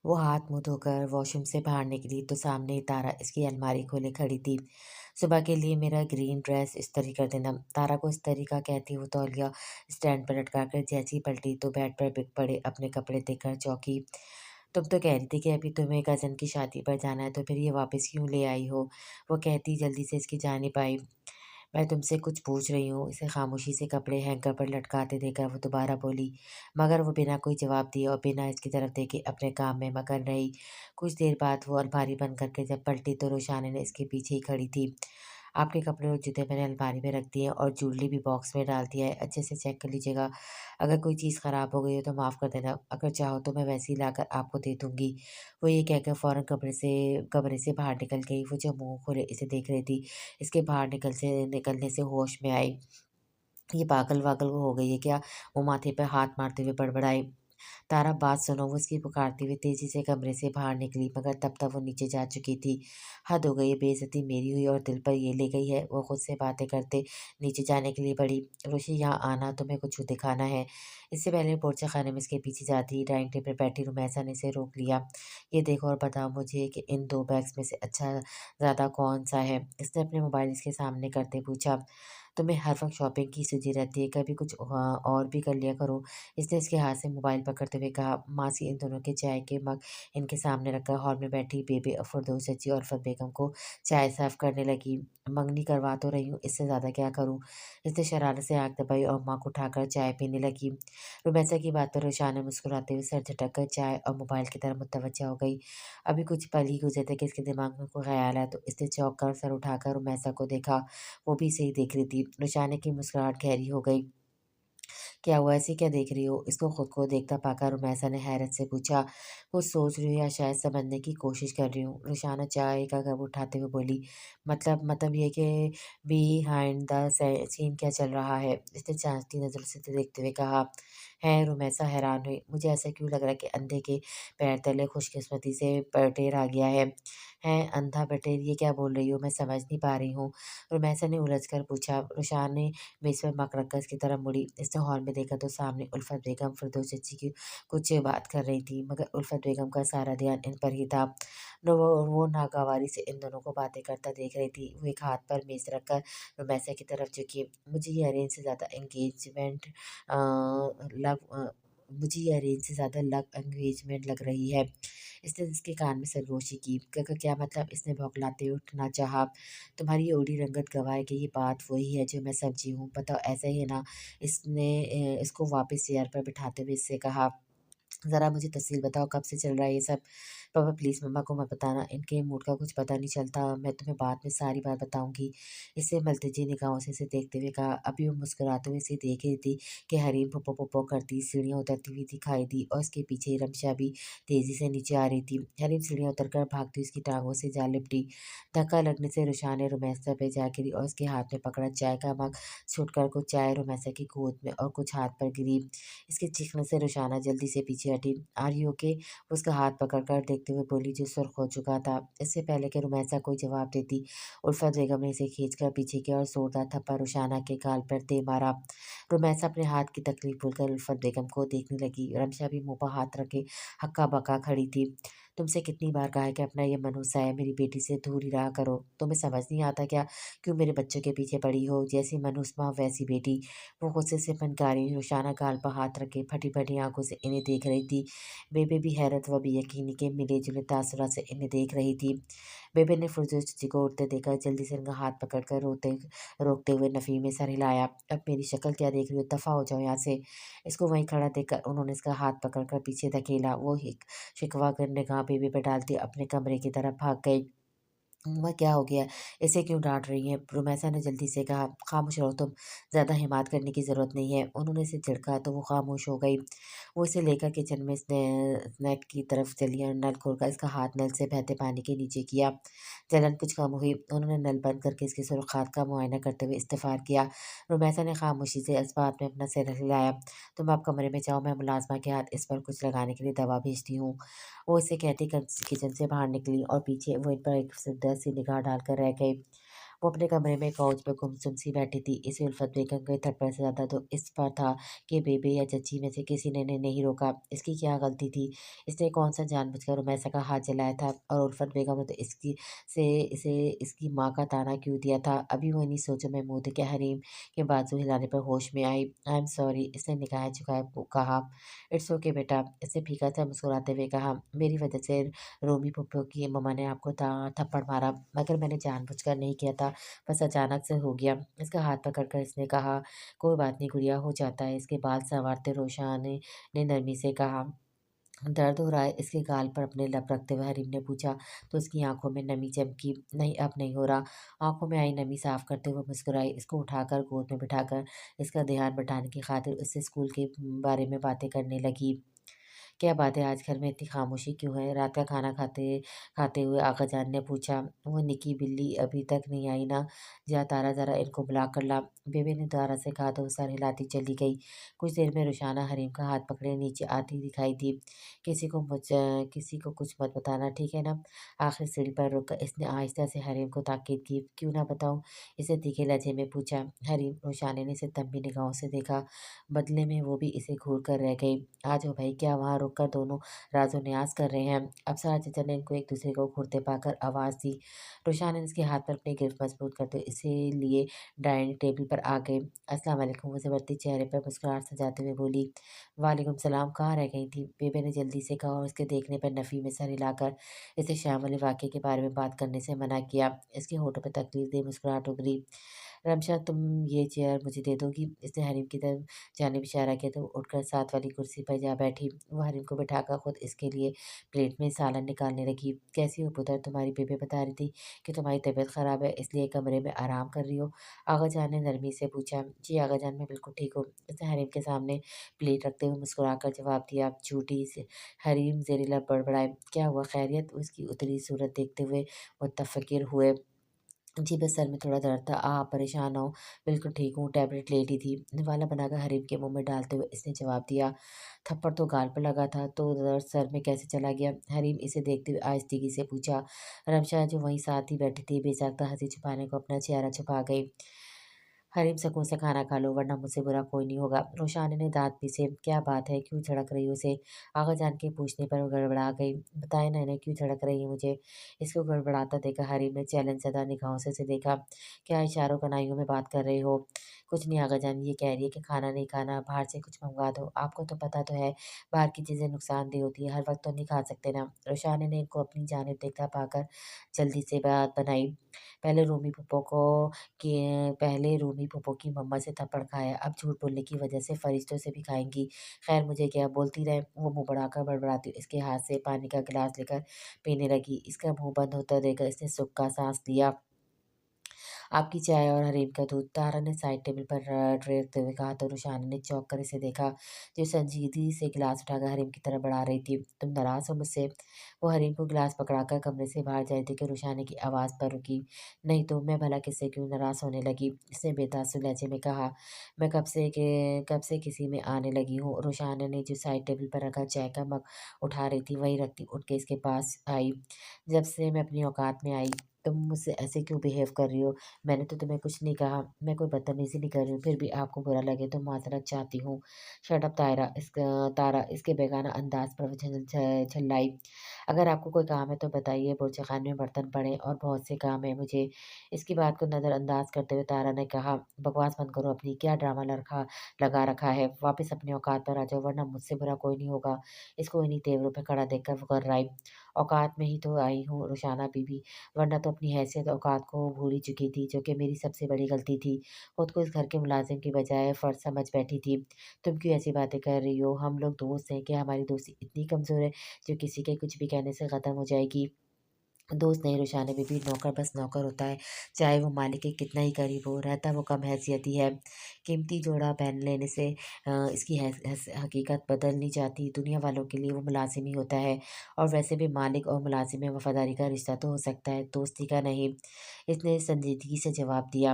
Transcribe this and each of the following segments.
वो हाथ मुँह धोकर वॉशरूम से बाहर निकली तो सामने ही तारा इसकी अलमारी खोले खड़ी थी। सुबह के लिए मेरा ग्रीन ड्रेस इस्त्री कर देना। तारा को इस्त्री का कहती वो तौलिया स्टैंड पर लटका कर जैसे ही पलटी तो बेड पर बिक पड़े अपने कपड़े देखकर चौंकी। तुम तो कह रही थी कि अभी तुम्हें कज़न की शादी पर जाना है तो फिर ये वापस क्यों ले आई हो? वो कहती जल्दी से इसकी जान नहीं पाई। मैं तुमसे कुछ पूछ रही हूँ। इसे खामोशी से कपड़े हैंगर पर लटकाते देखकर वो दोबारा बोली, मगर वो बिना कोई जवाब दिए और बिना इसकी तरफ देखे अपने काम में मगन रही। कुछ देर बाद वो अलमारी बंद करके जब पलटी तो रोशाना ने इसके पीछे ही खड़ी थी। आपके कपड़े और जूते मैंने अलमारी में रख दिए और ज्वेलरी भी बॉक्स में डाल दिया है। अच्छे से चेक कर लीजिएगा। अगर कोई चीज़ ख़राब हो गई हो तो माफ़ कर देना। अगर चाहो तो मैं वैसे ही लाकर आपको दे दूँगी। वो ये कहकर फ़ौरन कमरे से बाहर निकल गई। वो जो मुँह खोले इसे देख रही थी। इसके बाहर निकलने से होश में आई। ये पागल-वागल हो गई है क्या? वो माथे पे हाथ मारते हुए बड़बड़ाई। तारा बात सुनो, वो उसकी पुकारती हुई तेज़ी से कमरे से बाहर निकली मगर तब तक वो नीचे जा चुकी थी। हद हो गई, बेइज़्ज़ती मेरी हुई और दिल पर ये ले गई है। वो खुद से बातें करते नीचे जाने के लिए बढ़ी। ऋषि यहाँ आना, तुम्हें कुछ दिखाना है। इससे पहले पोर्चा खाने में इसके पीछे जाती डाइनिंग टेबल पर बैठी रुमैसा ने इसे रोक लिया। ये देखो और बताओ मुझे कि इन 2 बैग्स में से अच्छा ज़्यादा कौन-सा है? इसने अपने मोबाइल इसके सामने करते पूछा। तुम्हें हर वक़्त शॉपिंग की सूझी रहती है, कभी कुछ और भी कर लिया करो। इसने इसके हाथ से मोबाइल पकड़ते हुए कहा। मासी इन दोनों के चाय के मग इनके सामने रखकर हॉल में बैठी बेबी फिरदौस चची और उल्फत बेगम को चाय सर्व करने लगी। मंगनी करवा तो रही हूँ, इससे ज़्यादा क्या करूँ? इसने शरारत से आँख दबाई और मग उठाकर चाय पीने लगी। रुमैसा की बात पर रुशाना मुस्कुराते हुए सर झटक कर चाय और मोबाइल की तरफ मुतवज्जा हो गई। अभी कुछ पल ही गुज़रे थे कि इसके दिमाग में कोई ख़्याल आया तो इसने चौंक कर सर उठाकर रुमैसा को देखा। वो भी इसे ही देख रही थी। रुशाना की मुस्कुराहट गहरी हो गई। क्या हुआ, ऐसे क्या देख रही हो? इसको खुद को देखता पाकर रुमैसा ने हैरत से पूछा। कुछ सोच रही हूँ या शायद समझने की कोशिश कर रही हूँ। रुशाना चाय का कप उठाते हुए बोली। मतलब ये कि बिहाइंड द सीन क्या चल रहा है? इसने चाहती नज़रों से देखते हुए कहा। है रुमैसा हैरान हुई। मुझे ऐसा क्यों लग रहा है कि अंधे के पैर तले खुशकिस्मती से बटेर आ गया है? हैं अंधा बटेर, ये क्या बोल रही हो? मैं समझ नहीं पा रही हूँ। रुमैसा ने उलझ कर पूछा। रुशान ने मेज़ पर मग रखकर इसकी तरफ मुड़ी। इसने हॉल में देखा तो सामने उल्फत बेगम फिरदौस चची की कुछ बात कर रही थी, मगर उल्फत बेगम का सारा ध्यान इन पर ही था। वो नागवारी से इन दोनों को बातें करता देख रही थी। वो एक हाथ पर मेज़ रखकर रुमैसा की तरफ झुकी। मुझे ये अरेंज से ज़्यादा लव एंगेजमेंट लग रही है। इसने इसके कान में सरगोशी की। क्या मतलब? इसने बौखलाते हुए उठना चाहा। तुम्हारी ओड़ी रंगत गवाह है कि ये बात वही है जो मैं समझी हूँ। बताओ ऐसा ही है ना? इसने इसको वापस चेयर पर बिठाते हुए इससे कहा। ज़रा मुझे तफ़सील बताओ, कब से चल रहा है ये सब? पापा प्लीज़ मम्मा को मत बताना, इनके मूड का कुछ पता नहीं चलता, मैं तुम्हें बाद में सारी बात बताऊँगी। इससे मलतजी निगाहों से इसे देखते हुए कहा। अभी वो मुस्कुराते हुए इसे देख रही थी कि हरीम पुप्पो करती सीढ़ियाँ उतरती हुई दिखाई दी और उसके पीछे ही रमशा भी तेज़ी से नीचे आ रही थी। हरीम सीढ़ियाँ उतरकर भागती हुई उसकी टाँगों से जा लिपटी। धक्का लगने से रुशान ने रुमैसा पे जा गिरी और उसके हाथ में पकड़ा चाय का मग छूटकर कुछ चाय रुमैसा की गोद में और कुछ हाथ पर गिरी। इसके चीखने से रुशाना जल्दी से पीछे हटी। Are you okay? उसका हाथ पकड़कर देखते हुए बोली जो सुर्ख हो चुका था। इससे पहले कि रुमैसा कोई जवाब देती, उल्फत बेगम ने इसे खींचकर पीछे किया और जोरदार थप्पड़ रुशाना के गाल पर दे मारा। रुमैसा अपने हाथ की तकलीफ भूलकर उल्फत बेगम को देखने लगी। रमशा भी मुँह पर हाथ रखे हक्का-बक्का खड़ी थी। तुमसे कितनी बार कहा है कि अपना ये मनहूस साया मेरी बेटी से दूर ही रहा करो। तुम्हें समझ नहीं आता क्या? क्यों मेरे बच्चों के पीछे पड़ी हो? जैसी मनहूस माँ वैसी बेटी। वो गुस्से से फनकारी रुशाना गाल पर हाथ रखे फटी-फटी आँखों से इन्हें देख रही थी। बेबे भी हैरत व बेयकीनी के मिले-जुले तासुरात से इन्हें देख रही थी। बेबे ने फिरदौस चची को उठते देखा जल्दी से उनका हाथ पकड़कर रोकते हुए नफ़ी में सर हिलाया। अब मेरी शक्ल क्या देख रही हो? दफ़ा हो जाओ यहाँ से। इसको वहीं खड़ा देखकर उन्होंने इसका हाथ पकड़कर पीछे धकेला। वो एक शिकवा कर निगाह बेबे पर डालती अपने कमरे की तरफ भाग गई। मम्मा क्या हो गया? इसे क्यों डाँट रही हैं? रुमैसा ने जल्दी से कहा। खामोश रहो तुम, ज़्यादा हिम्मत करने की ज़रूरत नहीं है। उन्होंने इसे झिड़का तो वो खामोश हो गई। वो इसे लेकर किचन में स्नैक की तरफ चली और नल खोलकर इसका हाथ नल से बहते पानी के नीचे किया। जलन कुछ कम हुई। उन्होंने नल बंद करके इसके सुर्ख़ात का मुआयना करते हुए इस्तफ़ार किया। रुमैसा ने खामोशी से इस बात में अपना सिर हिलाया। तुम आप कमरे में जाओ, मैं मुलाज़िमा के हाथ इस पर कुछ लगाने के लिए दवा भेजती हूँ। वो इसे कहती किचन से बाहर निकली और पीछे वो इन पर एक सिरदर्द सी निगाह डालकर रह गई। वो अपने कमरे में काउच पे गुमसुम सी बैठी थी। इसे उल्फत बेगम के थप्पड़ से ज़्यादा तो इस पर था कि बेबे या चच्ची में से किसी ने इन्हें नहीं रोका। इसकी क्या गलती थी? इसने कौन-सा जानबूझकर रुमैसा का हाथ जलाया था? और उल्फत बेगम ने तो इसे इसकी माँ का ताना क्यों दिया था? अभी वो इन्हीं सोचों में मुँह देके हरीम के बाजू हिलाने पर होश में आई। आई एम सॉरी, इसने निगाहें झुकाए कहा। इट्स ओके बेटा, इसने फीका सा मुस्कुराते हुए कहा। मेरी वजह से रोमी फूफो की मम्मा ने आपको थप्पड़ मारा, मगर मैंने जानबूझकर नहीं किया था, बस अचानक से हो गया। इसका हाथ पकड़कर इसने कहा, कोई बात नहीं गुड़िया, हो जाता है। इसके बाल संवारते रोशान ने नरमी से कहा। दर्द हो रहा है? इसके गाल पर अपने लब रखते हुए हरीम ने पूछा, तो उसकी आंखों में नमी चमकी। नहीं, अब नहीं हो रहा। आंखों में आई नमी साफ करते हुए मुस्कुराई। इसको उठाकर गोद में बिठाकर इसका ध्यान बटाने की खातिर उससे स्कूल के बारे में बातें करने लगी। क्या बात है, आज घर में इतनी खामोशी क्यों है? रात का खाना खाते खाते हुए आका जान ने पूछा। वो निकी बिल्ली अभी तक नहीं आई ना? जा तारा, जरा इनको बुला कर ला। बेबे ने तारा से कहा तो वो सर हिलाती चली गई। कुछ देर में रुशाना हरीम का हाथ पकड़े नीचे आती दिखाई दी। किसी को कुछ मत बताना, ठीक है ना? आखिर सीढ़ी पर रुक इसने आहिस्ता से हरीम को ताकीद की। क्यों ना बताऊं? इसे तीखे लहजे में पूछा। हरीम रुशाने ने इसे तंबी निगाहों से देखा। बदले में वो भी इसे घूर कर रह गई। आ जाओ भाई, क्या वहाँ रुककर दोनों राजो न्यास कर रहे हैं? अफसर चचा ने इनको एक दूसरे को घूरते पाकर आवाज़ दी। रोशान ने इसके हाथ पर अपनी गिरफ्त मजबूत करते हुए इसे लिए डाइनिंग टेबल पर आ गए। अस्सलाम वालेकुम, वो बढ़ती चेहरे पर मुस्कुराहट सजाते हुए बोली। वालेकुम सलाम, कहाँ रह गई थी? बेबे ने जल्दी से कहा और उसके देखने पर नफ़ी में सर हिलाकर इसे शाम वाले वाक़ये के बारे में बात करने से मना किया। इसके होठों पर तकलीफ दे मुस्कुराहट उभरी। रमशा, तुम ये चेयर मुझे दे दोगी? इसने हरीम की तरफ जानिब इशारा किया तो उठकर साथ वाली कुर्सी पर जा बैठी। वो हरीम को बिठाकर खुद इसके लिए प्लेट में सालन निकालने लगी। कैसी हो पुत्र? तुम्हारी बेबे बता रही थी कि तुम्हारी तबीयत खराब है, इसलिए कमरे में आराम कर रही हो। आगा जान ने नरमी से पूछा। जी आगा जान, मैं बिल्कुल ठीक हूँ। इसने हरीम के सामने प्लेट रखते हुए मुस्कुराकर जवाब दिया। झूठी से हरीम ज़हरीला बड़बड़ाए। क्या हुआ, खैरियत? उसकी उतरी सूरत देखते हुए मुतफक्किर हुए। जी बस सर में थोड़ा दर्द था। आप परेशान हो? बिल्कुल ठीक हूँ, टैबलेट ले ली थी। निवाला बनाकर हरीम के मुंह में डालते हुए इसने जवाब दिया। थप्पड़ तो गाल पर लगा था, तो दर्द सर में कैसे चला गया? हरीम इसे देखते हुए आहिस्दगी से पूछा। रमशा जो वहीं साथ ही बैठी थी बेसाख्ता हंसी छुपाने को अपना चेहरा छुपा गई। हरीम, सुकून से खाना खा लो, वरना मुझसे बुरा कोई नहीं होगा। रोशानी ने दांत पीसे। क्या बात है, क्यों झड़क रही हो उसे? आगा जान के पूछने पर वो गड़बड़ा गई। बताए ना इन्हें, क्यों झड़क रही है मुझे? इसको गड़बड़ाता देखा हरीम ने चैलेंज ज़दा निगाहों से उसे देखा। क्या इशारों कनाइयों में बात कर रहे हो? कुछ नहीं आगा जान, ये कह रही है कि खाना नहीं खाना, बाहर से कुछ मंगवा दो। आपको तो पता तो है बाहर की चीज़ें नुकसानदेह होती है, हर वक्त तो नहीं खा सकते ना। रोशानी ने इनको अपनी जानिब देखता पाकर जल्दी से बात बनाई। पहले रूमी फूफो को कि पहले रूमी फूफो की मम्मा से थप्पड़ खाया, अब झूठ बोलने की वजह से फरिश्तों से भी खाएँगी। खैर मुझे क्या, बोलती रहे। वो मुँह बढ़ाकर बड़बड़ाती हुई इसके हाथ से पानी का गिलास लेकर पीने लगी। इसका मुँह बंद होता देखकर इसने सुख का साँस लिया। आपकी चाय और हरीम का दूध। तारा ने साइड टेबल पर ट्रे रखते हुए कहा तो रुशाना ने चौंक कर इसे देखा, जो संजीदगी से गिलास उठाकर हरीम की तरफ बढ़ा रही थी। तुम नाराज़ हो मुझसे? वो हरीम को गिलास पकड़ाकर कमरे से बाहर जा रही थी कि रुशाना की आवाज़ पर रुकी। नहीं तो मैं भला किससे क्यों नाराज़ होने लगी? इसने बेतासुर लहजे में कहा। मैं कब से किसी में आने लगी हूँ। रुशाना ने जो साइड टेबल पर रखा चाय का मग उठा रही थी वही रखती उठ के इसके पास आई। जब से मैं अपनी औकात में आई, तुम मुझसे ऐसे क्यों बिहेव कर रही हो? मैंने तो तुम्हें कुछ नहीं कहा, मैं कोई बदतमीज़ी नहीं कर रही हूँ, फिर भी आपको बुरा लगे तो माज़रत चाहती हूँ। शट अप तारा इसके बेगाना अंदाज़ पर वो झल्लाई। अगर आपको कोई काम है तो बताइए, बुर्ज-ख़ाने में बर्तन पड़े हैं और बहुत से काम है मुझे। इसकी बात को नज़रअंदाज करते हुए तारा ने कहा, बकवास बंद करो अपनी, क्या ड्रामा लगा रखा है? वापस अपनी औकात पर आ जाओ, वरना मुझसे बुरा कोई नहीं होगा। इसको इन्हीं तेवरों पे खड़ा देखकर वो गर्राई। औकात में ही तो आई हूँ रुशाना बीबी, वरना तो अपनी हैसियत औकात को भूल ही चुकी थी, जो कि मेरी सबसे बड़ी गलती थी। खुद को इस घर के मुलाज़िम की बजाय फ़र्द समझ बैठी थी। तुम क्यों ऐसी बातें कर रही हो? हम लोग दोस्त हैं, क्या हमारी दोस्ती इतनी कमज़ोर है, जो किसी के कुछ भी कहने से ख़त्म हो जाएगी? दोस्त नहीं रुशाने बीबी, नौकर बस नौकर होता है, चाहे वो मालिक के कितना ही करीब हो, रहता वो कम हैसियती है। कीमती जोड़ा पहन लेने से इसकी हकीकत बदल नहीं जाती। दुनिया वालों के लिए वो मुलाजिम ही होता है, और वैसे भी मालिक और मुलाजिम में वफादारी का रिश्ता तो हो सकता है, दोस्ती का नहीं। इसने संजीदगी से जवाब दिया।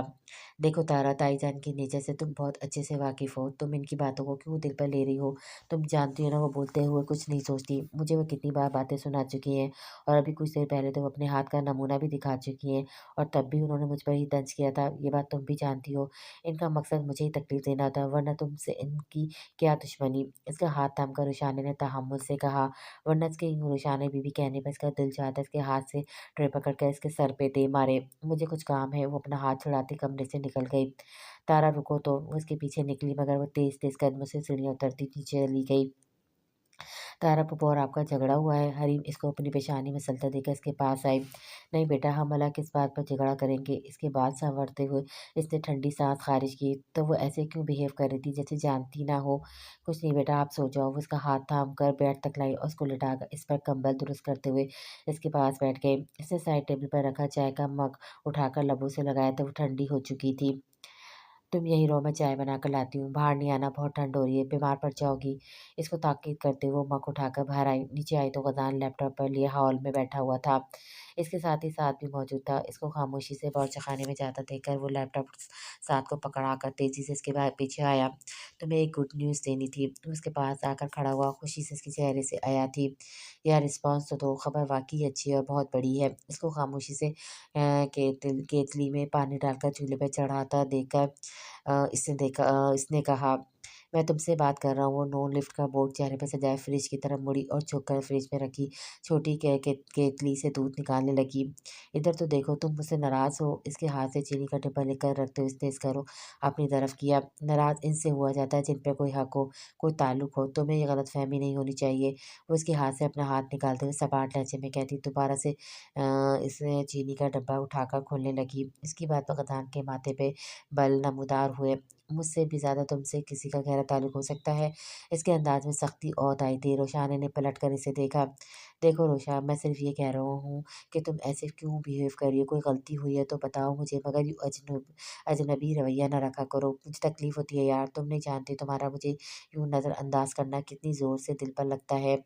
देखो तारा, ताईजान की नेचर से तुम बहुत अच्छे से वाकिफ़ हो, तुम इनकी बातों को क्यों दिल पर ले रही हो? तुम जानती हो ना वो बोलते हुए कुछ नहीं सोचती। मुझे वो कितनी बार बातें सुना चुकी हैं, और अभी कुछ देर पहले तो वो अपने हाथ का नमूना भी दिखा चुकी हैं और तब भी उन्होंने मुझ पर ही तंज किया था, ये बात तुम भी जानती हो। इनका मकसद मुझे ही तकलीफ देना था, वरना तुमसे इनकी क्या दुश्मनी। इसका हाथ थामकर रुशाने ने तहम्मुल से कहा, वरना इसके यूँ रुशाने बीबी कहने पर इसका दिल चाहता है इसके हाथ से ट्रे पकड़कर इसके सर पे दे मारे। मुझे कुछ काम है। वो अपना हाथ छुड़ाते कमरे से निकल गई। तारा रुको तो, वो उसके पीछे निकली मगर वो तेज़-तेज़ कदमों से सीढ़ियाँ उतरती नीचे चली गई। तारा पप्पू और आपका झगड़ा हुआ है? हरीम इसको अपनी पेशानी में सलता देकर इसके पास आई। नहीं बेटा, हम भला किस बात पर झगड़ा करेंगे? इसके बाल संवरते हुए इसने ठंडी सांस खारिज की। तो वो ऐसे क्यों बिहेव कर रही थी जैसे जानती ना हो? कुछ नहीं बेटा, आप सो जाओ। वो उसका हाथ थाम कर बेड तक लाई और उसको लिटाकर इस पर कंबल दुरुस्त करते हुए इसके पास बैठ गए। इसने साइड टेबल पर रखा चाय का मग उठाकर लबों से लगाया तो वो ठंडी हो चुकी थी। तुम यहीं रहो, मैं चाय बनाकर लाती हूँ। बाहर नहीं आना, बहुत ठंड हो रही है, बीमार पड़ जाओगी। इसको ताकीद करते हुए वो मग उठाकर बाहर आई। नीचे आई तो गजान लैपटॉप पर लिए हॉल में बैठा हुआ था। इसके साथ ही साथ भी मौजूद था। इसको खामोशी से बावर्चीखाने में जाता देखकर वो लैपटॉप साथ को पकड़ाकर तेजी से इसके पीछे आया। तुम्हें एक गुड न्यूज़ देनी थी। वो उसके पास आकर खड़ा हुआ, खुशी से इसके चेहरे से आया थी। यार रिस्पॉन्स तो दो, खबर वाकई अच्छी है और बहुत बड़ी है। इसको खामोशी से केतली में पानी डालकर चूल्हे पर चढ़ाता देखकर इसने कहा, मैं तुमसे बात कर रहा हूँ। वो नो लिफ्ट का बोर्ड चेहरे पर सजाए फ्रिज की तरफ मुड़ी और झुककर फ्रिज में रखी छोटी केतली से दूध निकालने लगी। इधर तो देखो, तुम मुझसे नाराज़ हो। इसके हाथ से चीनी का डिब्बा लेकर रखते हुए इसने इसका रुख अपनी तरफ किया। नाराज़ इनसे हुआ जाता है जिन पर कोई हक हो, कोई ताल्लुक हो। तुम्हें ये गलतफहमी नहीं होनी चाहिए। वो इसके हाथ से अपना हाथ निकालते हुए सपाट लहजे में कहती, दोबारा से इसने चीनी का डब्बा उठाकर खोलने लगी। इसकी बात पर गधान के माथे पे बल नमूदार हुए। मुझसे भी ज़्यादा तुमसे किसी का गहरा ताल्लुक हो सकता है? इसके अंदाज में सख्ती और आई थी। रोशाना ने पलट कर इसे देखा। देखो रोशा, मैं सिर्फ ये कह रहा हूँ कि तुम ऐसे क्यों बिहेव कर रही हो? कोई गलती हुई है तो बताओ मुझे, मगर यूँ अजनबी रवैया ना रखा करो। मुझे तकलीफ़ होती है यार, तुम नहीं जानती तुम्हारा मुझे यूँ नज़रअंदाज करना कितनी ज़ोर से दिल पर लगता है।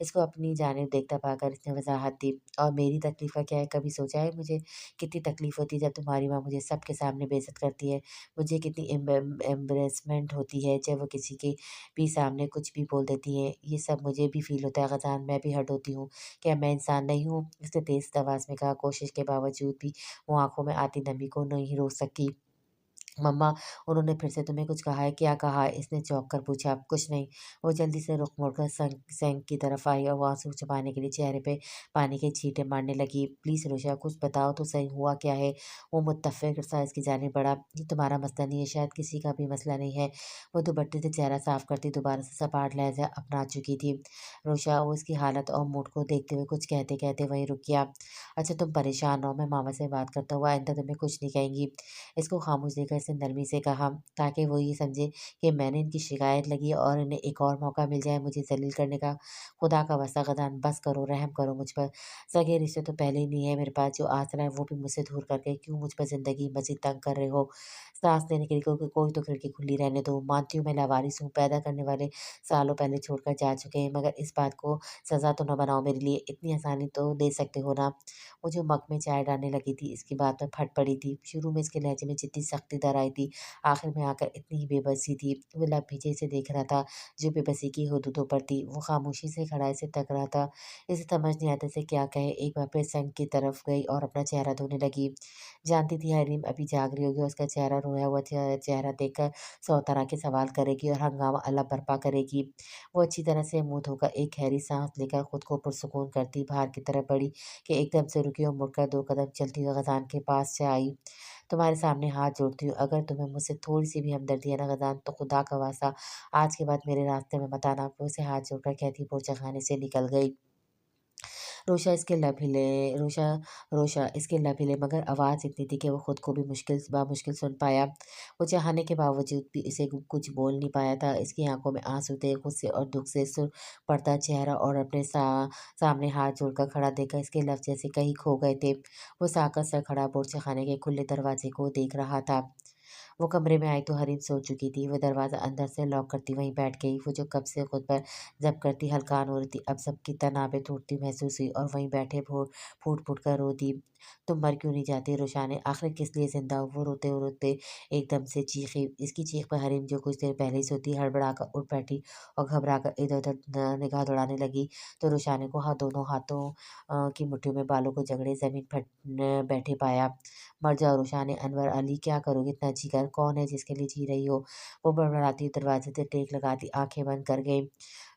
इसको अपनी जानिब देखता पाकर इसने वज़ाहत दी, और मेरी तकलीफ़ का क्या है? कभी सोचा है मुझे कितनी तकलीफ़ होती है जब तुम्हारी माँ मुझे सबके सामने बेइज़्ज़त करती है? मुझे कितनी एम्बैरेसमेंट होती है जब वो किसी के भी सामने कुछ भी बोल देती हैं। ये सब मुझे भी फ़ील होता है ग़ज़ान, मैं भी हर्ट होती हूँ। क्या मैं इंसान नहीं हूँ? उसने तेज़ आवाज़ में कहा, कोशिश के बावजूद भी वो आँखों में आती नमी को नहीं रोक सकी। मम्मा, उन्होंने फिर से तुम्हें कुछ कहा है? क्या कहा है? इसने चौंक कर पूछा। कुछ नहीं। वो जल्दी से रुख मोड़कर सिंक की तरफ आई और वो आंसू छुपाने के लिए चेहरे पे पानी के छींटे मारने लगी। प्लीज़ रोशा, कुछ बताओ तो सही, हुआ क्या है? वो मुत्तफ़िर सा इसकी जानिब बढ़ा। ये तुम्हारा मसला नहीं है, शायद किसी का भी मसला नहीं है। वो दुपट्टे से चेहरा साफ करती दोबारा से सपाट लहज़ा अपना चुकी थी। रोशा वो इसकी हालत और मूड को देखते हुए कुछ कहते-कहते वहीं रुक गया। अच्छा तुम परेशान हो, मैं मामा से बात करता हूँ, आइंदा तुम्हें कुछ नहीं कहेंगी। इसको खामोश देखकर इसने नरमी से कहा, ताकि वो ये समझे कि मैंने इनकी शिकायत लगी और इन्हें एक और मौका मिल जाए मुझे ज़लील करने का। खुदा का वास्ता गधान, बस करो, रहम करो मुझ पर। सगे रिश्ते तो पहले ही नहीं है मेरे पास, जो आसरा है वो भी मुझसे दूर करके क्यों मुझ पर ज़िंदगी मज़ीद तंग कर रहे हो? साँस लेने के लिए कोई तो खिड़की खुली रहने दो। मानती हूँ मैं लावारिस हूँ, पैदा करने वाले सालों पहले छोड़कर जा चुके हैं, मगर इस बात को सज़ा तो ना बनाओ मेरे लिए। इतनी आसानी तो दे सकते हो ना? वो जो मग में चाय डालने लगी थी, इसकी बात में फट पड़ी थी। शुरू में इसके लहजे में जितनी सख्ती दर आई थी, आखिर में आकर इतनी ही बेबसी थी। वो लबीचे से देख रहा था, जो बेबसी की हदूदों पर थी। वो खामोशी से खड़ा इसे तक रहा था। इसे समझ नहीं आता इसे क्या कहे। एक बार फिर संग की तरफ गई और अपना चेहरा धोने लगी। जानती थी हरीम अभी जाग रही होगी, उसका चेहरा रोया हुआ चेहरा देखकर 100 तरह के सवाल करेगी और हंगामा अलग बर्पा करेगी। वो अच्छी तरह से मुँह धोकर एक गहरी सांस लेकर खुद को पुरसुकून करती बाहर की तरफ बढ़ी कि एकदम से रुकी और मुड़कर 2 कदम चलती हुई गज़ान के पास से आई। तुम्हारे सामने हाथ जोड़ती हूँ, अगर तुम्हें मुझसे थोड़ी-सी भी हमदर्दी है ना गज़ान, तो खुदा का वास्ता आज के बाद मेरे रास्ते में मत आना। वो उसे हाथ जोड़कर कहती पोछाखाने से निकल गई। रोशा इसके लब हिले रोशा रोशा इसके लब हिले, मगर आवाज़ इतनी थी कि वो खुद को भी बामुश्किल सुन पाया। वो चाहने के बावजूद भी इसे कुछ बोल नहीं पाया था। इसकी आँखों में आँसू थे, गुस्से और दुःख से सुर पड़ता चेहरा और अपने सामने हाथ जोड़कर खड़ा देखकर इसके लफ्ज़ जैसे कहीं खो गए थे। वो साकत से खड़ा बुर्ज-खाने के खुले दरवाज़े को देख रहा था। वो कमरे में आई तो हरीम सो चुकी थी। वो दरवाज़ा अंदर से लॉक करती वहीं बैठ गई। वो जो कब से खुद पर ज़ब्त करती हल्कान हो रही थी, अब सबकी तनाबें टूटती महसूस हुई और वहीं बैठे फूट-फूट कर रो दी। तुम मर क्यों नहीं जाती रुशाने? आखिर किस लिए ज़िंदा हो? वो रोते-रोते एकदम से चीखी। इसकी चीख पर हरीम जो कुछ देर पहले ही सोती हड़बड़ाकर उठ बैठी और घबराकर इधर-उधर निगाह दौड़ाने लगी, तो रुशाने को दोनों हाथों की मुट्ठियों में बालों को जकड़े ज़मीन पर बैठे पाया। मर जाओ रुशाने, अनवर अली क्या करोगे इतना जीकर? कौन है जिसके लिए जी रही हो? वो बड़बड़ाती हुई दरवाजे से टेक लगाती आँखें बंद कर गई।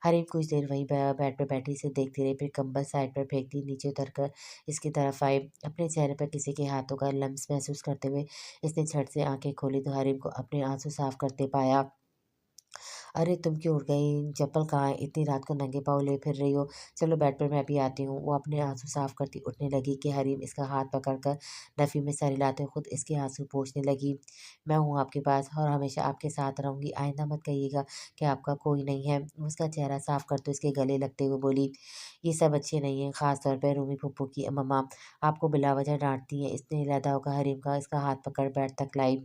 हरीम कुछ देर वहीं बेड पे बैठी इसे देखती रही, फिर कंबल साइड पर फेंक दी, नीचे उतरकर इसकी तरफ आई। अपने चेहरे पर किसी के हाथों का लम्स महसूस करते हुए इसने झट से आंखें खोली तो हरीम को अपने आंसू साफ करते पाया। अरे तुम क्यों उठ गई? चप्पल कहाँ है? इतनी रात को नंगे पाँव ले फिर रही हो। चलो बेड पर मैं भी आती हूँ। वो अपने आंसू साफ करती उठने लगी कि हरीम इसका हाथ पकड़कर नफ़ी में सर हिलाते खुद इसके आंसू पोंछने लगी। मैं हूँ आपके पास और हमेशा आपके साथ रहूँगी। आइंदा मत कहिएगा कि आपका कोई नहीं है। वो उसका चेहरा साफ करते उसके गले लगते हुए बोली, ये सब अच्छे नहीं हैं, खास तौर पे रूमी फूफू की मम्मा आपको बिलावजह डाँटती हैं। इसने इरादा होकर हरीम का इसका हाथ पकड़ बेड तक लाई।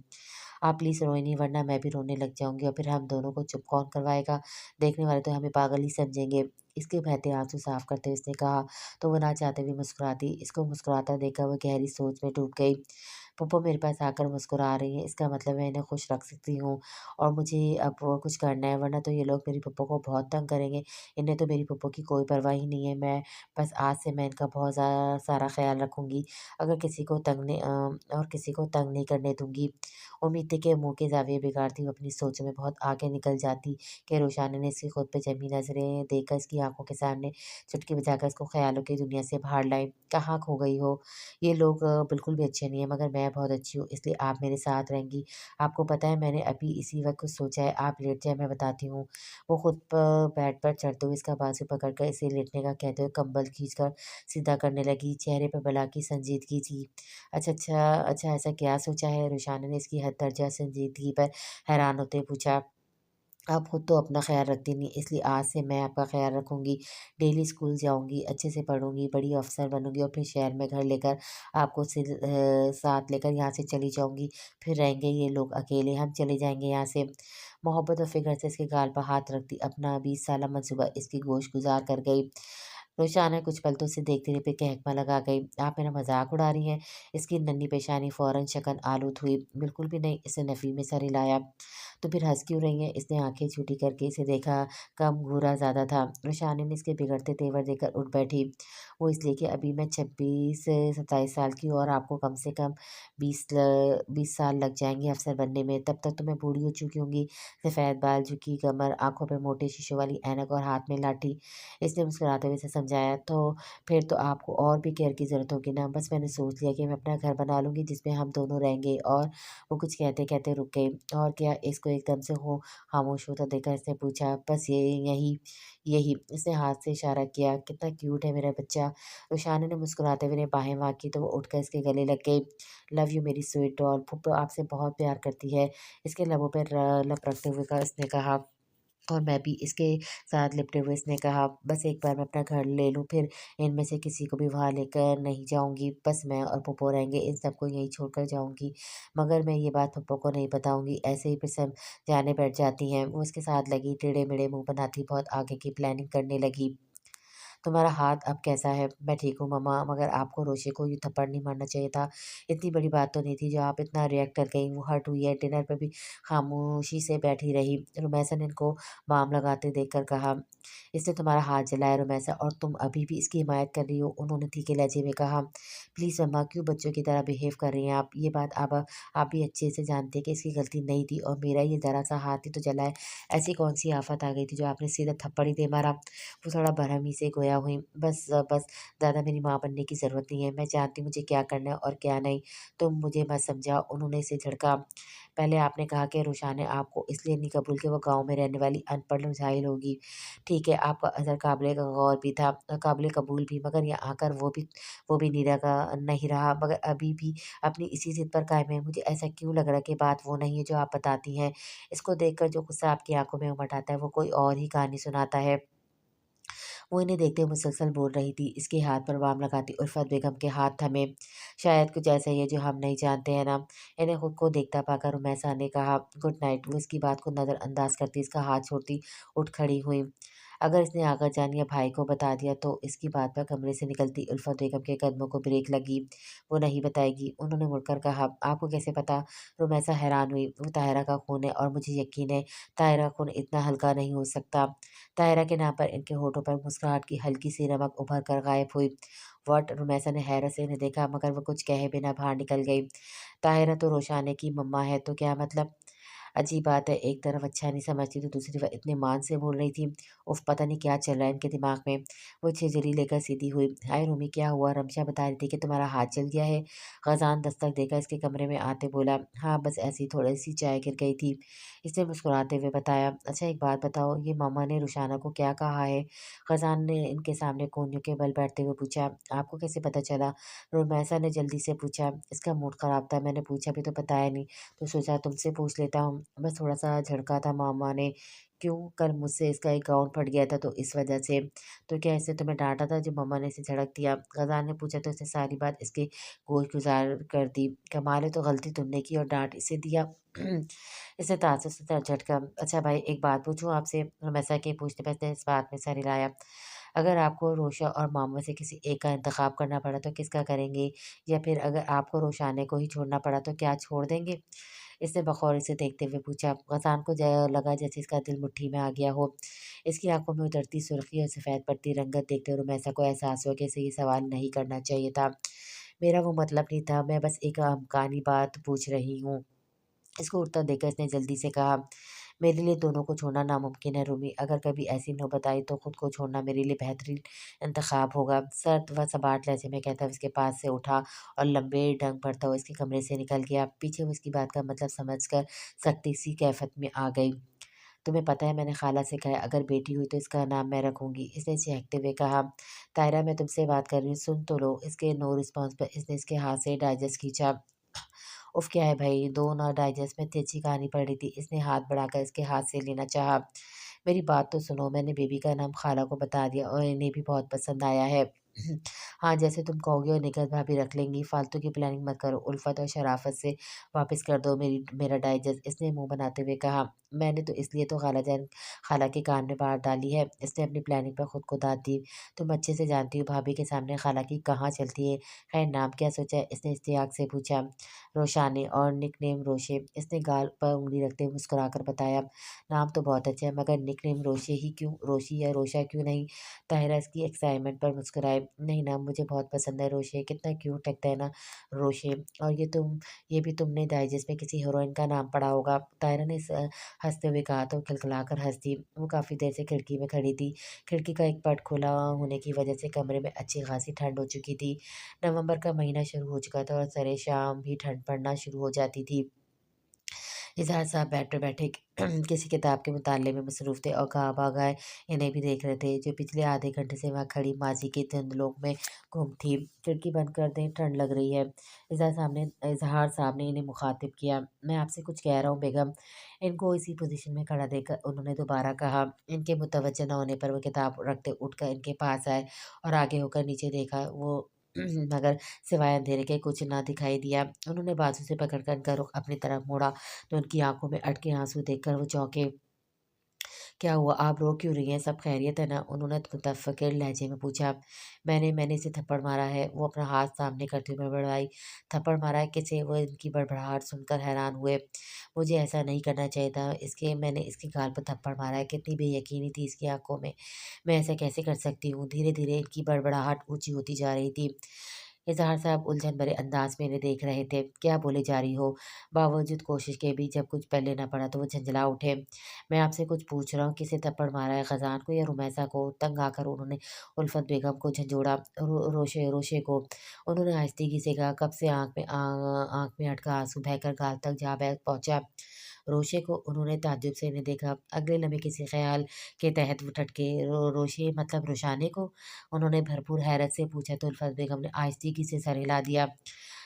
आप प्लीज़ रोएँ नहीं वरना मैं भी रोने लग जाऊँगी और फिर हम दोनों को चुप कौन करवाएगा? देखने वाले तो हमें पागल ही समझेंगे। इसके बहते आँसू साफ करते हुए उसने कहा, तो वो ना चाहते हुए मुस्कुरा दी। इसको मुस्कुराता देखकर वो गहरी सोच में डूब गई। पप्पू मेरे पास आकर मुस्कुरा रही हैं, इसका मतलब मैं इन्हें खुश रख सकती हूँ और मुझे अब वो कुछ करना है वरना तो ये लोग मेरी पप्पू को बहुत तंग करेंगे। इन्हें तो मेरी पप्पू की कोई परवाह ही नहीं है। बस आज से मैं इनका बहुत सारा ख़्याल रखूँगी। अगर किसी को और किसी को तंग नहीं करने दूँगी। उम्मीद थी कि मुँह के ज़ाविये बिगाड़ती हुई अपनी सोच में बहुत आगे निकल जाती कि रोशाना ने इसकी खुद पे जमी नज़रें देखकर इसकी आँखों के सामने चुटकी बजाकर इसको ख़्यालों की दुनिया से बाहर लाई। कहाँ खो गई हो? ये लोग बिल्कुल भी अच्छे नहीं हैं मगर मैं बहुत अच्छी हूँ इसलिए आप मेरे साथ रहेंगी। आपको पता है मैंने अभी इसी वक़्त कुछ सोचा है, आप लेट जाएँ मैं बताती हूँ। वो खुद प बेड पर चढ़ते हुए इसका बाजू पकड़कर इसे लेटने का कहते हुए कंबल खींचकर सीधा करने लगी। चेहरे पर बला की संजीदगी थी। अच्छा ऐसा क्या सोचा है? रुशाना ने इसकी हद दर्जा संजीदगी पर हैरान होते हुए पूछा। आप खुद तो अपना ख़्याल रखती नहीं, इसलिए आज से मैं आपका ख़्याल रखूँगी। डेली स्कूल जाऊँगी, अच्छे से पढ़ूँगी, बड़ी अफ़सर बनूँगी और फिर शहर में घर लेकर आपको साथ लेकर यहाँ से चली जाऊँगी। फिर रहेंगे ये लोग अकेले, हम चले जाएँगे यहाँ से। मोहब्बत और फ़िक्र से इसके गाल पर हाथ रखती अपना 20 साला मंसूबा इसकी गोश गुज़ार कर गई। रोशाना कुछ पल तो उसे देखती रही फिर कहकमा लगा गई। आप मेरा मज़ाक उड़ा रही हैं? इसकी नन्ही पेशानी फ़ौरन शकन आलूद हुई। बिल्कुल भी नहीं, इसने नफ़ी में सर हिलाया। तो फिर हँस क्यों रही हैं? इसने आँखें छोटी करके इसे देखा, कम घूरा ज़्यादा था। रोशानी ने इसके बिगड़ते तेवर देखकर उठ बैठी। वो इसलिए कि अभी मैं 26 से 27 साल की हूँ और आपको कम से कम 20 साल लग जाएँगे अफ़सर बनने में। तब तक तो मैं बूढ़ी हो चुकी होंगी। सफ़ेद बाल, झुकी कमर, आँखों पे मोटे शीशों वाली ऐनक और हाथ में लाठी। इसने मुस्कुराते हुए उसे समझाया, तो फिर तो आपको और भी केयर की ज़रूरत होगी ना। बस मैंने सोच लिया कि मैं अपना घर बना लूँगी जिसमें हम दोनों रहेंगे और वो कुछ कहते-कहते रुक गई। और क्या? इसको एकदम से हो खामोश होता देखकर इसने पूछा, बस यही यही। इसने हाथ से इशारा किया, कितना क्यूट है मेरा बच्चा। रुशाना ने मुस्कुराते हुए बाहें वाँकी तो वो उठकर इसके गले लग गई। लव यू मेरी स्वीट डॉल, फूफो आपसे बहुत प्यार करती है। इसके लबों पर लप रखते हुए इसने कहा। और मैं भी इसके साथ लिपटे हुए इसने कहा, बस एक बार मैं अपना घर ले लूँ फिर इनमें से किसी को भी वहाँ लेकर नहीं जाऊँगी। बस मैं और पप्पू रहेंगे, इन सबको यहीं छोड़कर जाऊँगी। मगर मैं ये बात पप्पू को नहीं बताऊँगी। ऐसे ही फिर सब जाने बैठ जाती हैं। वो इसके साथ लगी टेढ़े-मेढ़े मुँह बनाती बहुत आगे की प्लानिंग करने लगी। तुम्हारा हाथ अब कैसा है? मैं ठीक हूँ मम्मा, मगर आपको रोशे को यूँ थप्पड़ नहीं मारना चाहिए था। इतनी बड़ी बात तो नहीं थी जो आप इतना रिएक्ट कर गईं। वो हर्ट हुई है। डिनर पे भी खामोशी से बैठी रही। रुमैसा ने इनको बाम लगाते देखकर कहा, इसने तुम्हारा हाथ जलाया है रुमैसा और तुम अभी भी इसकी हिमायत कर रही हो। उन्होंने तीखे लहजे में कहा, प्लीज़ मम्मा क्यों बच्चों की तरह बिहेव कर रही हैं आप? ये बात अब आप भी अच्छे से जानते हैं कि इसकी गलती नहीं थी और मेरा ये ज़रा-सा हाथ ही तो जला है। ऐसी कौन-सी आफ़त आ गई थी जो आपने सीधा थप्पड़ ही दे मारा? वो थोड़ा बरहमी से गोया हुई। बस ज़्यादा मेरी माँ बनने की ज़रूरत नहीं है। मैं जानती हूँ मुझे क्या करना है और क्या नहीं। तुम मुझे मत समझाओ। उन्होंने इसे झिड़का। पहले आपने कहा कि रुशान ने आपको इसलिए नहीं कबूल कि वो गाँव में रहने वाली अनपढ़ और जाहिल होगी। ठीक है, आपका असर काबिल गौर भी था, काबिल कबूल भी, मगर यहाँ आकर वो भी नहीं रहा, मगर अभी भी अपनी इसी ज़िद पर कायम है। मुझे ऐसा क्यों लग रहा है कि बात वो नहीं है जो आप बताती हैं। इसको देखकर जो गुस्सा आपकी आँखों में उमड़ आता है, वो कोई और ही कहानी सुनाता है। वो इन्हें देखते हुए मुसलसल बोल रही थी। इसके हाथ पर बाम लगाती उल्फत बेगम के हाथ थमे। शायद कुछ ऐसा ही है जो हम नहीं जानते हैं ना। इन्हें खुद को देखता पाकर रुमैसा ने कहा, गुड नाइट। वो इसकी बात को नज़रअंदाज करती इसका हाथ छोड़ती उठ खड़ी हुई। अगर इसने आगा जान या भाई को बता दिया तो इसकी बात पर कमरे से निकलती उल्फत बेगम के कदमों को ब्रेक लगी। वो नहीं बताएगी। उन्होंने मुड़कर कहा, आपको कैसे पता? रुमैसा हैरान हुई। वो ताहिरा का खून है और मुझे यकीन है ताहिरा का खून इतना हल्का नहीं हो सकता। ताहिरा के नाम पर इनके होठों पर मुस्कुराहट की हल्की सी रमक उभर कर गायब हुई। वट रुमैसा ने हैरत से इन्हें देखा मगर वो कुछ कहे बिना बाहर निकल गई। ताहिरा तो रोशाने की मम्मा है तो क्या मतलब? अजीब बात है, एक तरफ अच्छा नहीं समझती तो दूसरी तरफ इतने मान से बोल रही थी। उफ, पता नहीं क्या चल रहा है इनके दिमाग में। वो छिजरी लेकर सीधी हुई। हाय रूमी, क्या हुआ? रमशा बता रही थी कि तुम्हारा हाथ जल गया है। खजान दस्तक देकर इसके कमरे में आते बोला, हाँ बस ऐसी थोड़ी सी चाय गिर गई थी। इसने मुस्कुराते हुए बताया, अच्छा एक बात बताओ, ये मामा ने रुशाना को क्या कहा है? खजान ने इनके सामने कोहनियों के बल बैठते हुए पूछा, आपको कैसे पता चला? रोमैसा ने जल्दी से पूछा। इसका मूड खराब था, मैंने पूछा भी तो बताया नहीं, तो सोचा तुमसे पूछ लेता हूँ। बस थोड़ा-सा झड़का था मामा ने। क्यों? कल मुझसे इसका एक गाउन फट गया था तो इस वजह से। तो क्या इसने तुम्हें डाँटा था जो मम्मा ने इसे झड़क दिया? ग़ज़ाल ने पूछा तो इसने सारी बात इसके गोश-गुज़ार कर दी। कमाल है, तो गलती तुमने की और डाँट इसे दिया। इसने ताज्जुब से सर झटका। अच्छा भाई, एक बात पूछूँ आपसे? रमेशा के पूछने पर इसने इस बात में सर हिलाया। अगर आपको रोशा और मामा में से किसी एक का इंतख़ाब करना पड़ा तो किसका करेंगे? या फिर अगर आपको रोशाने को ही छोड़ना पड़ा तो क्या छोड़ देंगे? इसने बखौरी से देखते हुए पूछा। गसान को लगा जैसे इसका दिल मुट्ठी में आ गया हो। इसकी आंखों में उतरती सुर्खी और सफ़ेद पड़ती रंगत देखते हुए रुमैसा को एहसास हुआ कि इसे ये सवाल नहीं करना चाहिए था। मेरा वो मतलब नहीं था, मैं बस एक अमकानी बात पूछ रही हूँ। इसको उठता देखकर इसने जल्दी से कहा, मेरे लिए दोनों को छोड़ना नामुमकिन है रूमी। अगर कभी ऐसी नौबत आई तो खुद को छोड़ना मेरे लिए बेहतरीन इंतखाब होगा। सर्द व सपाट लहजे में कहता हुआ इसके पास से उठा और लंबे डंग भरता हुआ इसके कमरे से निकल गया। पीछे वो इसकी बात का मतलब समझकर सख्ती सी कैफियत में आ गई। तुम्हें पता है मैंने खाला से कहा है अगर बेटी हुई तो इसका नाम मैं रखूंगी। इसने चहकते हुए कहा, तायरा मैं तुमसे बात कर रही हूँ, सुन तो लो। इसके नो रिस्पॉन्स पर इसने इसके हाथ से डाइजेस्ट खींचा। उफ़, क्या है भई, 2 ना डाइजेस्ट में तिरछी कहानी पड़ रही थी। इसने हाथ बढ़ाकर इसके हाथ से लेना चाहा। मेरी बात तो सुनो, मैंने बेबी का नाम खाला को बता दिया और इन्हें भी बहुत पसंद आया है। हाँ, जैसे तुम कहोगे और निग्हत भाभी रख लेंगी, फालतू की प्लानिंग मत करो। उल्फत और शराफत से वापस कर दो मेरा डाइजेस्ट। इसने मुँह बनाते हुए कहा, मैंने तो इसलिए तो खाला के कान में बात डाली है। इसने अपनी प्लानिंग पर खुद को दाद दी। तुम अच्छे से जानती हो भाभी के सामने खाला की कहाँ चलती है। खैर नाम क्या सोचा है? इसने इश्तियाक से पूछा। रोशानी और निकनेम रोशे। इसने गाल पर उँगली रखते हुए मुस्कुराकर बताया। नाम तो बहुत अच्छा है मगर निकनेम रोशे ही क्यों? रोशी या रोशा क्यों नहीं? ताहिरा इसकी एक्साइटमेंट पर मुस्कुराए। नहीं नाम मुझे बहुत पसंद है रोशे, कितना क्यूट लगता है ना रोशे। और ये भी तुमने डाइजेस्ट में किसी हीरोइन का नाम पढ़ा होगा। ताहिरा ने हँसते हुए कहा तो खिलखिलाकर हँस दी। वो काफ़ी देर से खिड़की में खड़ी थी। खिड़की का एक पट खुला होने की वजह से कमरे में अच्छी खासी ठंड हो चुकी थी। नवंबर का महीना शुरू हो चुका था और सरेशाम भी ठंड पड़ना शुरू हो जाती थी। इज़हार साहब बैठे-बैठे किसी किताब के मुताले में मसरूफ़ थे और कहाँ-भागाए इन्हें भी देख रहे थे, जो पिछले आधे घंटे से वहाँ खड़ी माज़ी के धुंधलोक में गुम थी। खिड़की बंद कर दें, ठंड लग रही है। इज़हार साहब ने इन्हें मुख़ातिब किया। मैं आपसे कुछ कह रहा हूँ बेगम। इनको इसी पोज़ीशन में खड़ा देखकर उन्होंने दोबारा कहा। इनके मुतवज्जो न होने पर वो किताब रखते उठकर इनके पास आए और आगे होकर नीचे देखा। वो मगर सिवाय अंधेरे के कुछ ना दिखाई दिया। उन्होंने बाजू से पकड़कर इनका रुख अपनी तरफ मोड़ा तो उनकी आँखों में अटके आँसू देखकर वो चौंके। क्या हुआ? आप रो क्यों रही हैं? सब खैरियत है ना? उन्होंने मुतफ़क्किर लहजे में पूछा। मैंने इसे थप्पड़ मारा है। वो अपना हाथ सामने करते हुए बड़बड़ाई। थप्पड़ मारा है? किसे? वो इनकी बड़बड़ाहट सुनकर हैरान हुए। मुझे ऐसा नहीं करना चाहिए था। मैंने इसके गाल पर थप्पड़ मारा है। कितनी बेयकीनी थी इसकी आँखों में। मैं ऐसा कैसे कर सकती हूँ? धीरे-धीरे इनकी बड़बड़ाहट ऊँची होती जा रही थी। इज़हार साहब उलझन भरे अंदाज में इन्हें देख रहे थे। क्या बोले जा रही हो? बावजूद कोशिश के भी जब कुछ पल्ले न पड़ा तो वो झंझला उठे। मैं आपसे कुछ पूछ रहा हूँ, किसे थप्पड़ मारा है, ख़ज़ान को या रुमैसा को? तंग आकर उन्होंने उल्फत बेगम को झंझोड़ा। रोशे को। उन्होंने आहिस्तगी से कहा, कब से आँख में अटका आँसू बहकर गाल तक जा बह पहुँचा। रोशे को। उन्होंने ताज्जुब से इन्हें देखा। अगले लम्हे किसी ख़्याल के तहत वो ठटके। रोशे मतलब रुशाने को? उन्होंने भरपूर हैरत से पूछा तो उल्फत बेगम ने आहिस्तगी से सर हिला दिया।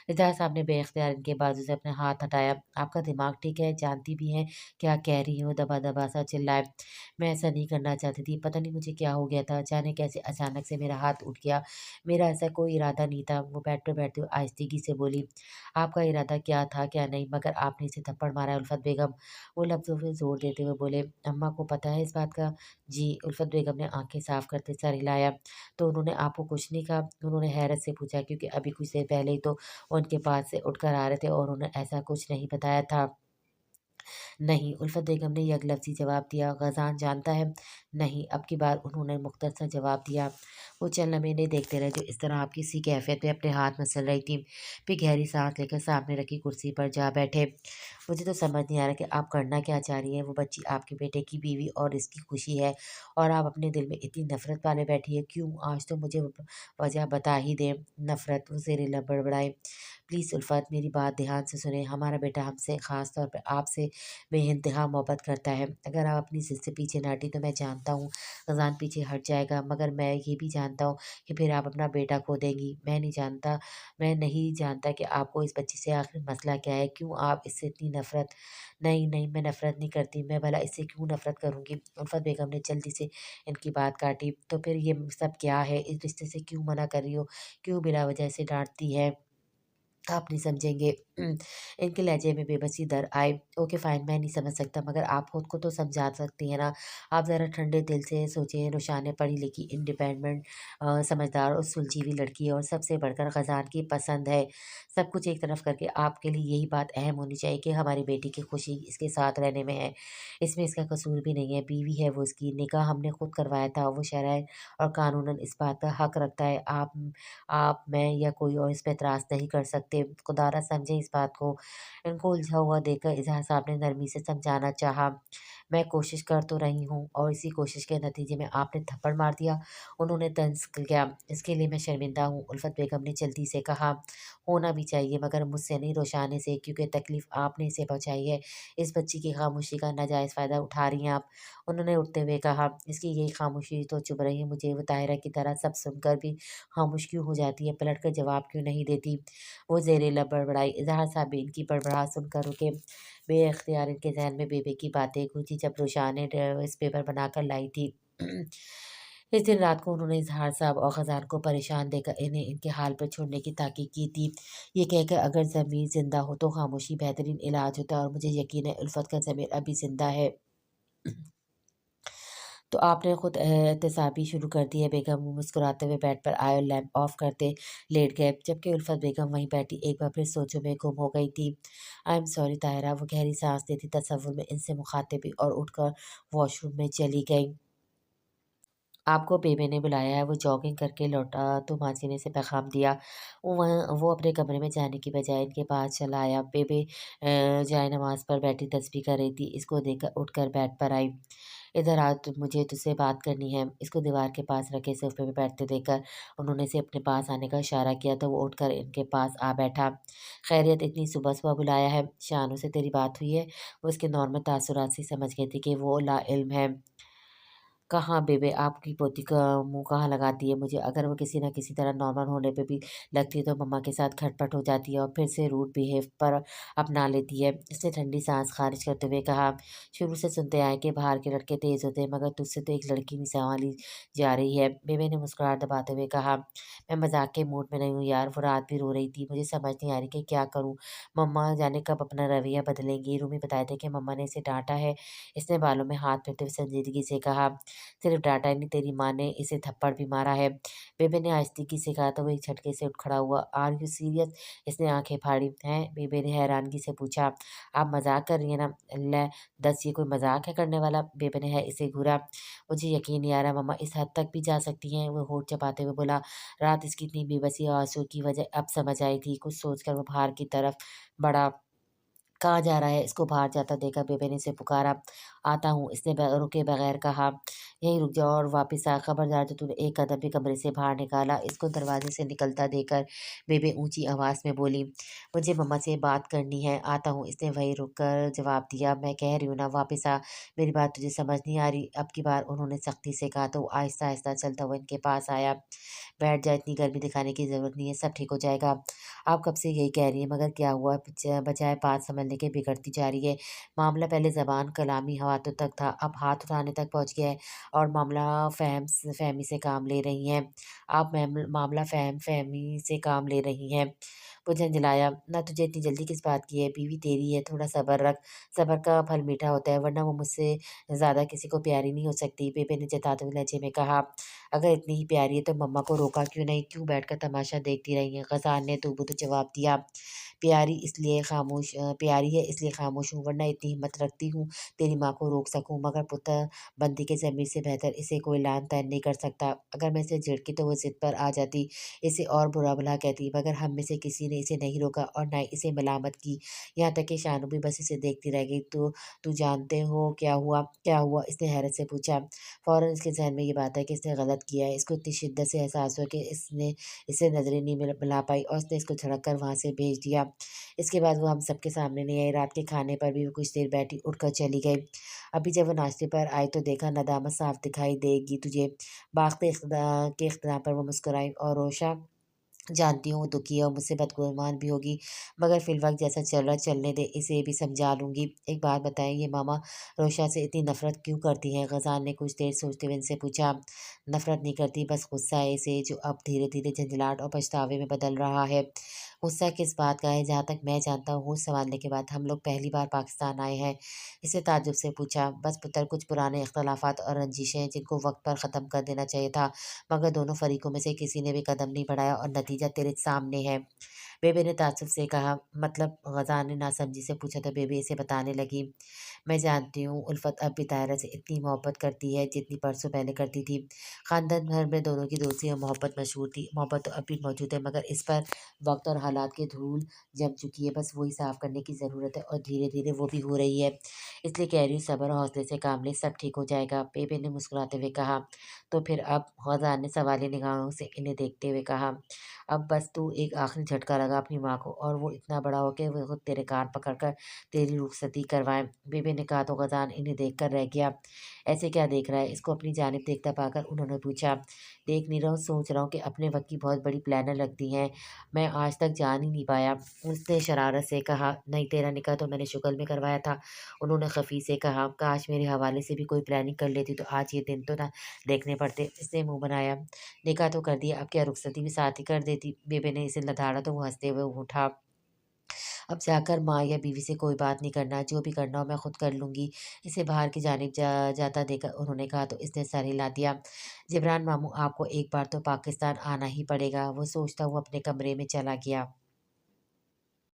इज़हार साहब ने बेइख्तियार इनके बाजू से अपना हाथ हटाया। "आपका दिमाग ठीक है? जानती भी हैं क्या कह रही हो?" दबा-दबा सा चिल्लाए। "मैं ऐसा नहीं करना चाहती थी। पता नहीं मुझे क्या हो गया था। जाने कैसे अचानक से मेरा हाथ उठ गया। मेरा ऐसा कोई इरादा नहीं था।" वो बेड पे बैठते हुए आहिस्तगी से बोली। "आपका इरादा क्या था, क्या नहीं? मगर आपने इसे थप्पड़ मारा है उल्फत बेगम।" वो लफ्ज़ों पे ज़ोर देते हुए बोले। "अम्मा को पता है इस बात का?" "जी।" उल्फत बेगम ने आँखें साफ़ करते सर हिलाया। "तो उन्होंने आपको कुछ नहीं कहा?" उन्होंने हैरत से पूछा क्योंकि अभी कुछ देर पहले ही तो उनके पास से उठकर आ रहे थे और उन्हें ऐसा कुछ नहीं बताया था। नहीं, उल्फत बेगम ने यकलफ़्ज़ी जवाब दिया। "ग़ज़ान जानता है?" नहीं, अब की बार उन्होंने मुख्तसर जवाब दिया। वो चंद लम्हे इन्हें देखते रहे जो इस तरह आप किसी कैफ़ियत में अपने हाथ मसल रही थीं। फिर गहरी साँस लेकर सामने रखी कुर्सी पर जा बैठे। "मुझे तो समझ नहीं आ रहा कि आप करना क्या चाह रही हैं? वो बच्ची आपके बेटे की बीवी और इसकी खुशी है और आप अपने दिल में इतनी नफ़रत पाले बैठी हैं। क्यों? आज तो मुझे वजह बता ही दें।" "नफ़रत?" वो ज़ेरे लब बड़बड़ाए। "प्लीज़ उल्फत मेरी बात ध्यान से सुनें। हमारा बेटा हमसे ख़ास तौर पे आपसे बेइंतहा मोहब्बत करता है। अगर आप अपनी ज़िद से पीछे न हटी तो मैं जानता हूँ ग़ज़ान पीछे हट जाएगा, मगर मैं ये भी जानता हूँ कि फिर आप अपना बेटा खो देंगी। मैं नहीं जानता कि आपको इस बच्ची से आख़िर मसला क्या है? क्यों आप इससे इतनी नफ़रत" "नहीं, नहीं, मैं नफ़रत नहीं करती। मैं भला इससे क्यों नफ़रत करूँगी?" उल्फत बेगम ने जल्दी से इनकी बात काटी। "तो फिर ये सब क्या है? इस रिश्ते से क्यों मना कर रही हो? क्यों बिला वजह ऐसे डाँटती है? आप नहीं समझेंगे।" इनके लहजे में बेबसी दर आए। "ओके फ़ाइन, मैं नहीं समझ सकता मगर आप खुद को तो समझा सकती हैं ना। आप ज़रा ठंडे दिल से सोचें, रुशान पढ़ी-लिखी, इंडिपेंडेंट समझदार और सुलझी हुई लड़की है और सबसे बढ़कर ग़ज़ान की पसंद है। सब कुछ एक तरफ करके आपके लिए यही बात अहम होनी चाहिए कि हमारी बेटी की खुशी इसके साथ रहने में है। इसमें इसका कसूर भी नहीं है, बीवी है वो इसकी, निकाह हमने खुद करवाया था, वो शरअन और कानूनन इस बात का हक़ रखता है। मैं या कोई और इस पे एतराज़ नहीं कर सकते। खुदारा समझें इस बात को।" इनको उलझा हुआ देखकर इज़हार साहब ने नरमी से समझाना चाहा। "मैं कोशिश कर तो रही हूँ और इसी कोशिश के नतीजे में आपने थप्पड़ मार दिया।" उन्होंने तंज़ किया। "इसके लिए मैं शर्मिंदा हूँ," उल्फत बेगम ने जल्दी से कहा। "होना भी चाहिए मगर मुझसे नहीं रोशाने से क्योंकि तकलीफ़ आपने इसे पहुँचाई है। इस बच्ची की ख़ामोशी का नाजायज़ फ़ायदा उठा रही हैं आप।" उन्होंने उठते हुए कहा। "इसकी यही ख़ामोशी तो चुभ रही है मुझे। वो ताहिरा की तरह सब सुनकर भी ख़ामोश क्यों हो जाती है? पलट कर जवाब क्यों नहीं देती?" वो ज़ेरे लब बड़बड़ाई। इज़हार साहब भी इनकी बड़बड़ाहट सुनकर रुके। बेइख्तियार इनके ज़हन में बेबे की बातें गूंजी जब रुशान ने इस पेपर बनाकर लाई थी। इस दिन रात को उन्होंने इज़हार साहब और ग़ज़ान को परेशान देखकर इन्हें इनके हाल पर छोड़ने की ताकीद की थी। ये कहकर अगर ज़मीर ज़िंदा हो तो ख़ामोशी बेहतरीन इलाज होता है और मुझे यकीन है उल्फत का ज़मीर अभी ज़िंदा है। तो आपने खुद एहतसाबी शुरू कर दी है बेगम। वो मुस्कुराते हुए बेड पर आए और लैंप ऑफ करते लेट गए, जबकि उल्फत बेगम वहीं बैठी एक बार फिर सोचों में गुम हो गई थी। आई एम सॉरी ताहिरा, वो गहरी सांस लेती तसव्वुर में इनसे मुखातिब हुई और उठकर वॉशरूम में चली गई। आपको बेबे ने बुलाया है, वो जॉगिंग करके लौटा तो मासी ने इसे पैगाम दिया। वो अपने कमरे में जाने की बजाय इनके पास चला आया। बेबे जाए नमाज़ पर बैठी तस्बीह कर रही थी। इसको देखकर उठकर बेड पर आई। "इधर आ, मुझे तुझसे बात करनी है।" इसको दीवार के पास रखे सोफ़े पे बैठते देखकर उन्होंने इसे अपने पास आने का इशारा किया तो वो उठकर इनके पास आ बैठा। "ख़ैरियत, इतनी सुबह-सुबह बुलाया है? शानू से तेरी बात हुई है?" वो इसके नॉर्मल तासुरात से समझ गई थी कि वो लाइल्म है। "कहाँ बेबे, आपकी पोती का मुँह कहाँ लगाती है मुझे? अगर वो किसी न किसी तरह नॉर्मल होने पे भी लगती है तो मम्मा के साथ खटपट हो जाती है और फिर से रूड बिहेव पर अपना लेती है।" इसने ठंडी साँस ख़ारिज करते हुए कहा। "शुरू से सुनते आए कि बाहर के लड़के तेज़ होते हैं मगर तुझसे तो एक लड़की नहीं सँभाली जा रही है।" बेबे ने मुस्कुराहट दबाते हुए कहा। "मैं मज़ाक के मूड में नहीं हूँ यार, वो रात भी रो रही थी। मुझे समझ नहीं आ रही कि क्या करूँ? मम्मा जाने कब अपना रवैया बदलेंगी। रूमी बताए थे कि मम्मा ने इसे डाँटा है।" इसने बालों में हाथ फेरते हुए संजीदगी से कहा। "सिर्फ डाँटा ही नहीं, तेरी माँ ने इसे थप्पड़ भी मारा है।" बेबे ने आहिस्तगी से कहा तो वो एक झटके से उठ खड़ा हुआ। "Are you serious?" इसने आँखें फाड़ी। "हैं?" बेबे ने हैरानगी से पूछा। "आप मज़ाक कर रही हैं ना?" "ले दस, ये कोई मज़ाक है करने वाला?" बेबे ने है इसे घूरा। "मुझे यकीन नहीं आ रहा मम्मा इस हद तक भी जा सकती हैं?" वो होठ चबाते हुए बोला। रात इसकी इतनी बेबसी और आँसू की वजह अब समझ आई थी। कुछ सोचकर वो बाहर की तरफ बढ़ा। कहाँ जा रहा है? इसको बाहर जाता देखा बेबे ने इसे पुकारा। आता हूँ, इसने रुके बगैर कहा। यहीं रुक जाओ और वापस आ, खबरदार जो तूने एक कदम भी कमरे से बाहर निकाला। इसको दरवाजे से निकलता देखकर बेबे ऊंची आवाज़ में बोली, मुझे मम्मा से बात करनी है, आता हूँ। इसने वहीं रुक कर जवाब दिया, मैं कह रही हूँ ना वापस आ, मेरी बात तुझे समझ नहीं आ रही? अब की बार उन्होंने सख्ती से कहा तो आहिस्ता आहिस्ता चलता हुआ इनके पास आया। बैठ जा, इतनी गर्मी दिखाने की ज़रूरत नहीं है, सब ठीक हो जाएगा। आप कब से यही कह रही हैं, मगर क्या हुआ? बजाय बात समझने के बिगड़ती जा रही है। मामला पहले ज़बान कलामी हवातों तक था, अब हाथ उठाने तक पहुँच गया है और मामला फ़हमी से काम ले रही हैं। आप मामला फ़हमी से काम ले रही हैं। वो झंझलाया, ना तुझे इतनी जल्दी किस बात की है? बीवी तेरी है, थोड़ा सब्र रख। सब्र का फल मीठा होता है, वरना वो मुझसे ज़्यादा किसी को प्यारी नहीं हो सकती। बेबे ने जताते हुए लहजे में कहा, अगर इतनी ही प्यारी है तो मम्मा को रोका क्यों नहीं? क्यों बैठकर तमाशा देखती रही हैं? ग़ज़ाल ने तूबतू जवाब दिया, प्यारी है इसलिए खामोश हूँ, वरना इतनी हिम्मत रखती हूँ तेरी माँ को रोक सकूँ, मगर पुत्र बंदी के ज़मीर से बेहतर इसे कोई लान-तान नहीं कर सकता। अगर मैं इसे झिड़की तो वो ज़िद पर आ जाती, इसे और बुरा-भला कहती, मगर हम में से किसी ने इसे नहीं रोका और ना ही इसे मलामत की। यहाँ तक कि शानू भी बस इसे देखती रह गई। तो तू जानते हो क्या हुआ? क्या हुआ? इसने हैरत से पूछा। फ़ौरन इसके ज़हन में ये बात आई कि इसने गलत किया है। इसको इतनी शिद्दत से एहसास हुआ कि इसने इससे नज़रें नहीं मिला पाई और उसने इसको झड़क कर वहाँ से भेज दिया। इसके बाद वो हम सबके सामने नहीं आई। रात के खाने पर भी वो कुछ देर बैठी, उठकर चली गई। अभी जब वो नाश्ते पर आई तो देखा नदामत साफ दिखाई देगी तुझे। बाक़ते के इख्तिताम पर वो मुस्कुराई और रोशा, जानती हूँ वो दुखी है और मुझसे बदगुमान भी होगी, मगर फ़िलवक़्त जैसा चल रहा है चलने दे, इसे भी समझा लूँगी। एक बात बताएँ, ये मामा रोशा से इतनी नफ़रत क्यों करती हैं? ग़ज़ाल ने कुछ देर सोचते हुए इनसे पूछा। नफ़रत नहीं करती, बस गुस्सा है इसे, जो अब धीरे-धीरे झंझलाहट और पछतावे में बदल रहा है। गुस्सा किस बात का है? जहाँ तक मैं जानता हूँ, होश संभालने के बाद हम लोग पहली बार पाकिस्तान आए हैं। इसने ताज्जुब से पूछा। बस पुत्र, कुछ पुराने इख्तलाफ़ात और रंजिशें हैं जिनको वक़्त पर ख़त्म कर देना चाहिए था, मगर दोनों फ़रीकों में से किसी ने भी कदम नहीं बढ़ाया और नतीजा तेरे सामने है। बेबे ने ताज्जुब से कहा, मतलब? ग़ज़ाल ने नासमझी से पूछा तो बेबे इसे बताने लगी, मैं जानती हूँ उल्फ़त अब भी ताहिरा से इतनी मोहब्बत करती है जितनी परसों पहले करती थी। ख़ानदान भर में दोनों की दोस्ती और मोहब्बत मशहूर थी। मोहब्बत तो अब भी मौजूद है, मगर इस पर वक़्त और हालात की धूल जम चुकी है। बस वही साफ़ करने की ज़रूरत है और धीरे-धीरे वो भी हो रही है। इसलिए कह रही हूँ, सब्र और हौसले से काम लें, सब ठीक हो जाएगा। बेबे ने मुस्कुराते हुए कहा। तो फिर अब? ग़ज़ाल ने सवालिया निगाहों से इन्हें देखते हुए कहा। अब बस तू एक आखिरी झटका लगा अपनी माँ को और वो इतना बड़ा हो के वो खुद तेरे कान पकड़कर तेरी रुखसती करवाएँ। बेबे ने कहा तो ग़ज़ाल इन्हें देखकर रह गया। ऐसे क्या देख रहा है? इसको अपनी जानिब देखता पाकर उन्होंने पूछा। देख नहीं रहा हूँ, सोच रहा हूँ कि अपने वक़्त की बहुत बड़ी प्लानर लगती हैं। मैं आज तक जान ही नहीं पाया। उसने शरारत से कहा। नहीं, तेरा निकाह तो मैंने शुक्ल में करवाया था, उन्होंने ख़फ़ी से कहा। काश मेरे हवाले से भी कोई प्लानिंग कर लेती तो आज ये दिन तो ना देखने पड़ते। इसने मुँह बनाया। निकाह तो कर दिया, अब क्या रुखसती भी साथ ही कर देती? बेबे ने इसे लताड़ा तो वो हँसते हुए उठा। अब जाकर माँ या बीवी से कोई बात नहीं करना, जो भी करना हो मैं खुद कर लूँगी। इसे बाहर की जानिब जाता देखकर उन्होंने कहा तो इसने सर हिला दिया। जिब्रान मामू, आपको एक बार तो पाकिस्तान आना ही पड़ेगा। वो सोचता हुआ अपने कमरे में चला गया।